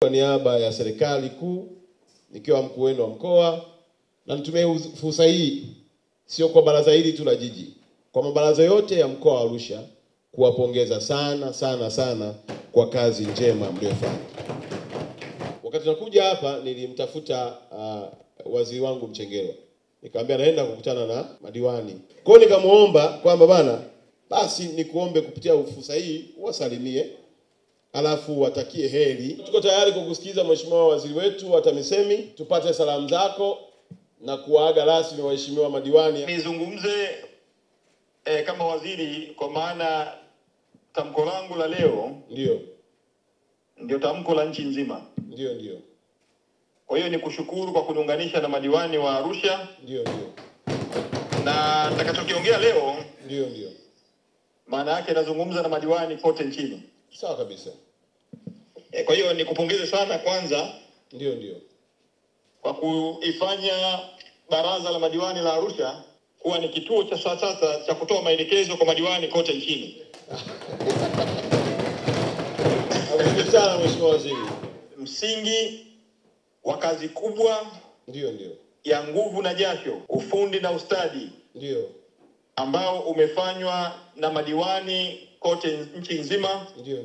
kwa niaba ya serikali kuu nikiwa mkuu wenu wa mkoa, na nitumie fursa hii sio kwa baraza hili tu la jiji, kwa mabaraza yote ya mkoa wa Arusha kuwapongeza sana kwa kazi njema mliofanya. Wakati nakuja hapa nilimtafuta waziri wangu Mchengerwa. Nikamwambia naenda kukutana na madiwani. Kwa hiyo nikamuomba kwamba bana, basi nikuombe kupitia fursa hii wasalimie, alafu watakie heri. Tuko tayari kukusikiza Mheshimiwa Waziri wetu wa TAMISEMI, tupate salamu zako na kuaga rasmi waheshimiwa madiwani. Nizungumze kama waziri, kwa maana tamko langu la leo ndio tamko la nchi nzima. Ndio. Kwa hiyo nikushukuru kwa kuniunganisha na madiwani wa Arusha. Ndio. Na nitakachokiongea leo ndio maana yake nazungumza na madiwani kote nchini. Sawa kabisa. Kwa hiyo nikupongeze sana kwanza. Ndio. Kwa kuifanya baraza la madiwani la Arusha kuwa ni kituo cha sasa cha kutoa maelekezo kwa madiwani kote nchini. Asante sana Mheshimiwa Waziri. Msingi wa kazi kubwa ndio ya nguvu na jasho, ufundi na ustadi ambao umefanywa na madiwani kote nchi nzima, ndio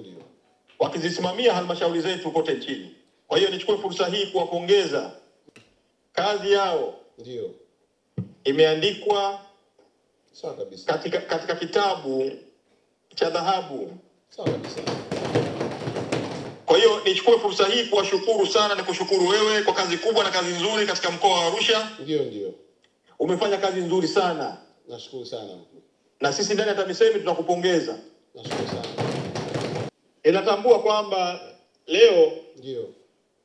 wakizisimamia halmashauri zetu kote nchini. Kwa hiyo nichukue fursa hii kuwapongeza. Kazi yao imeandikwa sawa kabisa katika kitabu cha dhahabu. Sawa kabisa. Kwa hiyo nichukue fursa hii kuwashukuru sana, na kushukuru wewe kwa kazi kubwa na kazi nzuri katika mkoa wa Arusha. Ndio. Umefanya kazi nzuri sana. Nashukuru sana. Na sisi ndani ya TAMISEMI tunakupongeza. Nashukuru sana. Inatambua kwamba leo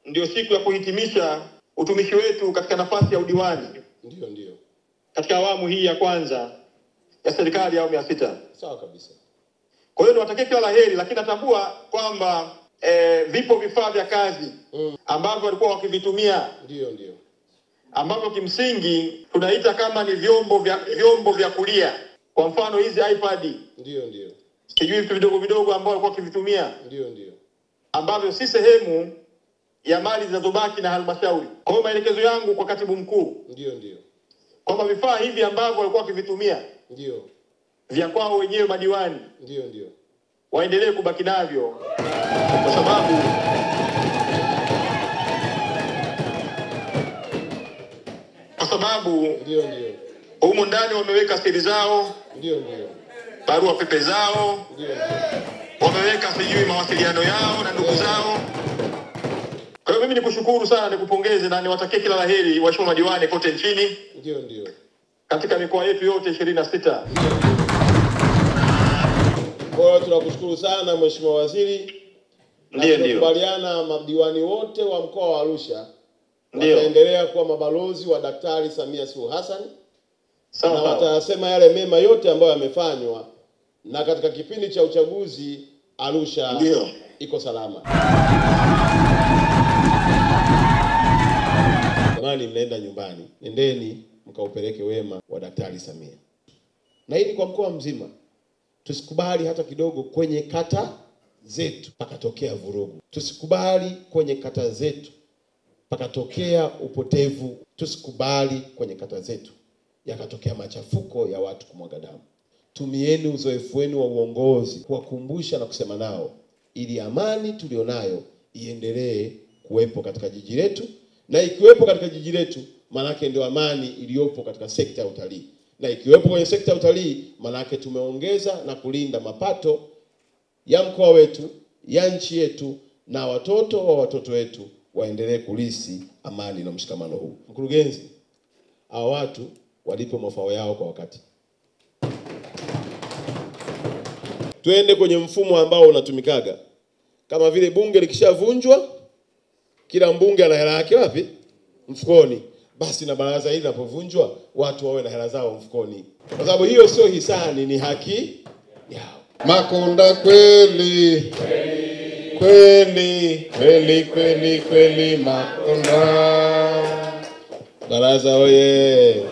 ndio siku ya kuhitimisha utumishi wetu katika nafasi ya udiwani. Ndio. Katika awamu hii ya kwanza ya serikali ya awamu ya 6. Sawa kabisa. Kwa hiyo niwatakie kila laheri, lakini natambua kwamba vipo vifaa vya kazi ambavyo walikuwa wakivitumia. Ndio. Ambavyo kimsingi tunaita kama ni vyombo vya kulia. Kwa mfano hizi iPad. Ndio. Sijui vitu vidogo ambao walikuwa wakivitumia. Ndio. Ambavyo si sehemu ya mali zinazobaki na halmashauri. Kwa hiyo maelekezo yangu kwa katibu mkuu. Ndio. Kwamba vifaa hivi ambavyo walikuwa wakivitumia vya kwao wenyewe madiwani. Ndio. Waendelee kubaki navyo. Kwa sababu humu ndani wameweka siri zao. Ndio. Barua pepe zao. Wameweka sijui mawasiliano yao na ndugu zao. Kwa hiyo mimi nikushukuru sana, nikupongeze na niwatakie kila laheri waheshimiwa madiwani kote nchini. Ndio. Katika mikoa yetu yote 26. Kwa hiyo tunakushukuru sana Mheshimiwa Waziri. Ndio. Tunakubaliana madiwani wote wa mkoa wa Arusha wataendelea kuwa mabalozi wa Daktari Samia Suluhu Hassan. Na watasema yale mema yote ambayo yamefanywa, na katika kipindi cha uchaguzi Arusha iko salama. Jamani, mnaenda nyumbani, nendeni mkaupeleke wema wa Daktari Samia. Na hili kwa mkoa mzima. Tusikubali hata kidogo kwenye kata zetu pakatokea vurugu. Tusikubali kwenye kata zetu pakatokea upotevu. Tusikubali kwenye kata zetu yakatokea machafuko ya watu kumwaga damu. Tumieni uzoefu wenu wa uongozi kuwakumbusha na kusema nao, ili amani tulionayo iendelee kuwepo katika jiji letu, na ikiwepo katika jiji letu manake ndio amani iliyopo katika sekta ya utalii. Na ikiwepo kwenye sekta ya utalii manake tumeongeza na kulinda mapato ya mkoa wetu, ya nchi yetu, na watoto wa watoto wetu waendelee kulisi amani na mshikamano huu. Mkurugenzi, hao watu walipo mafao yao kwa wakati. Tuende kwenye mfumo ambao unatumikaga. Kama vile bunge likishavunjwa, kila mbunge ana hela yake wapi? Mfukoni. Basi na baraza hili linapovunjwa, watu wawe na hela zao mfukoni. Kwa sababu hiyo sio hisani, ni haki yao. Makonda kweli Makonda. Baraza oye.